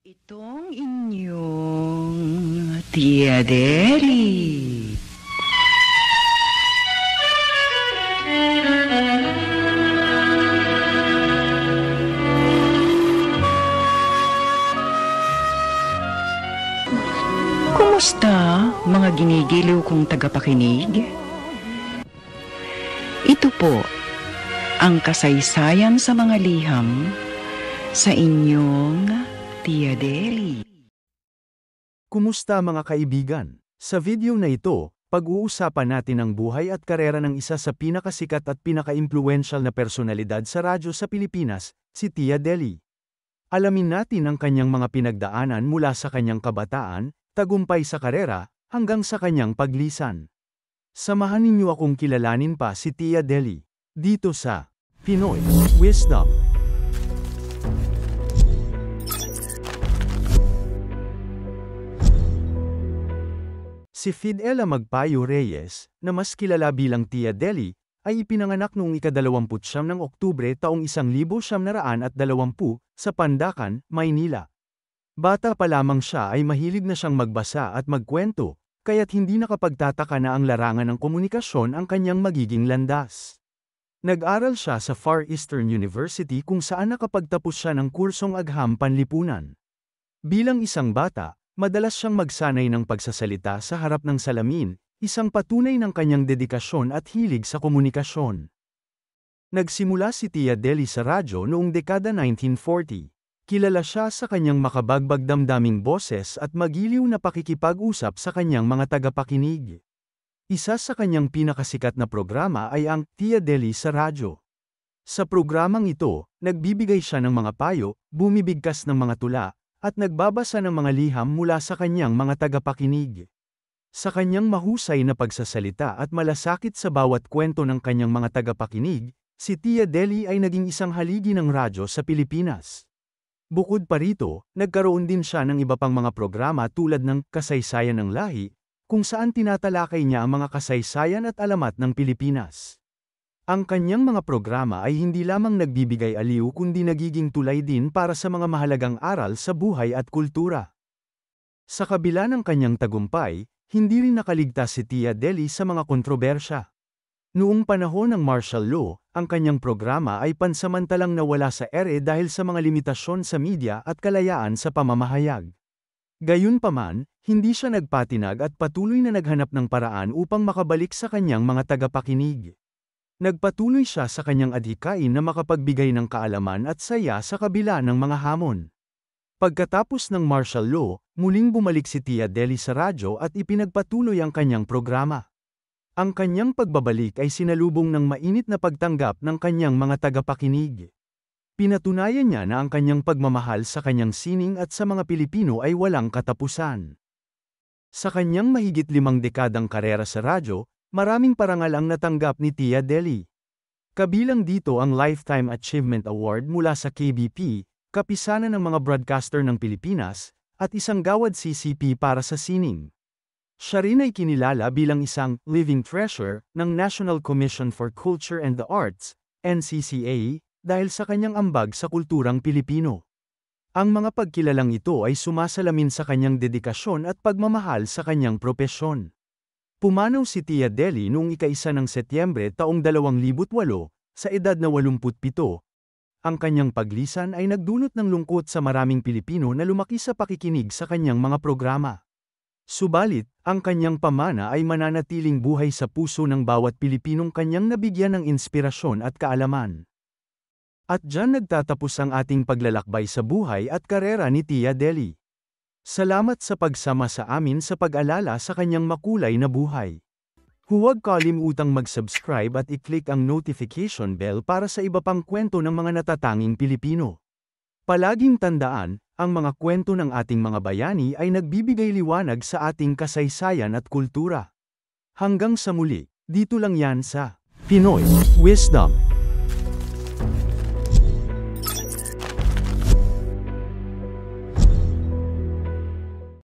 Itong inyong Tia Deli. Kumusta, mga ginigiliw kong tagapakinig? Ito po ang kasaysayan sa mga liham sa inyong Tia Deli. Kumusta mga kaibigan? Sa video na ito, pag-uusapan natin ang buhay at karera ng isa sa pinakasikat at pinaka-impluwensyal na personalidad sa radyo sa Pilipinas, si Tia Deli. Alamin natin ang kanyang mga pinagdaanan mula sa kanyang kabataan, tagumpay sa karera, hanggang sa kanyang paglisan. Samahan ninyo akong kilalanin pa si Tia Deli, dito sa Pinoy Wisdom. Si Fidela Magpayo Reyes, na mas kilala bilang Tia Deli, ay ipinanganak noong ika-29 ng Oktubre taong 1920 sa Pandacan, Maynila. Bata pa lamang siya ay mahilig na siyang magbasa at magkwento, kaya't hindi nakapagtataka na ang larangan ng komunikasyon ang kanyang magiging landas. Nag-aral siya sa Far Eastern University kung saan nakapagtapos siya ng kursong agham panlipunan. Bilang isang bata, madalas siyang magsanay ng pagsasalita sa harap ng salamin, isang patunay ng kanyang dedikasyon at hilig sa komunikasyon. Nagsimula si Tia Deli sa radyo noong dekada 1940. Kilala siya sa kanyang makabagbag damdaming boses at magiliw na pakikipag-usap sa kanyang mga tagapakinig. Isa sa kanyang pinakasikat na programa ay ang Tia Deli sa radyo. Sa programang ito, nagbibigay siya ng mga payo, bumibigkas ng mga tula, at nagbabasa ng mga liham mula sa kanyang mga tagapakinig. Sa kanyang mahusay na pagsasalita at malasakit sa bawat kwento ng kanyang mga tagapakinig, si Tia Deli ay naging isang haligi ng radyo sa Pilipinas. Bukod pa rito, nagkaroon din siya ng iba pang mga programa tulad ng Kasaysayan ng Lahi, kung saan tinatalakay niya ang mga kasaysayan at alamat ng Pilipinas. Ang kanyang mga programa ay hindi lamang nagbibigay aliw kundi nagiging tulay din para sa mga mahalagang aral sa buhay at kultura. Sa kabila ng kanyang tagumpay, hindi rin nakaligtas si Tia Deli sa mga kontrobersya. Noong panahon ng martial law, ang kanyang programa ay pansamantalang nawala sa ere dahil sa mga limitasyon sa media at kalayaan sa pamamahayag. Gayunpaman, hindi siya nagpatinag at patuloy na naghanap ng paraan upang makabalik sa kanyang mga tagapakinig. Nagpatuloy siya sa kanyang adhikain na makapagbigay ng kaalaman at saya sa kabila ng mga hamon. Pagkatapos ng martial law, muling bumalik si Tia Deli sa radyo at ipinagpatuloy ang kanyang programa. Ang kanyang pagbabalik ay sinalubong ng mainit na pagtanggap ng kanyang mga tagapakinig. Pinatunayan niya na ang kanyang pagmamahal sa kanyang sining at sa mga Pilipino ay walang katapusan. Sa kanyang mahigit 5 dekadang karera sa radyo, maraming parangal ang natanggap ni Tia Deli. Kabilang dito ang Lifetime Achievement Award mula sa KBP, kapisanan ng mga broadcaster ng Pilipinas, at isang Gawad CCP para sa sining. Siya rin ay kinilala bilang isang living treasure ng National Commission for Culture and the Arts, NCCA, dahil sa kanyang ambag sa kulturang Pilipino. Ang mga pagkilalang ito ay sumasalamin sa kanyang dedikasyon at pagmamahal sa kanyang propesyon. Pumanaw si Tia Deli noong ika-1 ng Setyembre taong 2008, sa edad na 87. Ang kanyang paglisan ay nagdulot ng lungkot sa maraming Pilipino na lumaki sa pakikinig sa kanyang mga programa. Subalit, ang kanyang pamana ay mananatiling buhay sa puso ng bawat Pilipinong kanyang nabigyan ng inspirasyon at kaalaman. At diyan nagtatapos ang ating paglalakbay sa buhay at karera ni Tia Deli. Salamat sa pagsama sa amin sa pag-alala sa kanyang makulay na buhay. Huwag kalimutang mag-subscribe at i-click ang notification bell para sa iba pang kwento ng mga natatanging Pilipino. Palaging tandaan, ang mga kwento ng ating mga bayani ay nagbibigay liwanag sa ating kasaysayan at kultura. Hanggang sa muli, dito lang yan sa Pinoy Wisdom.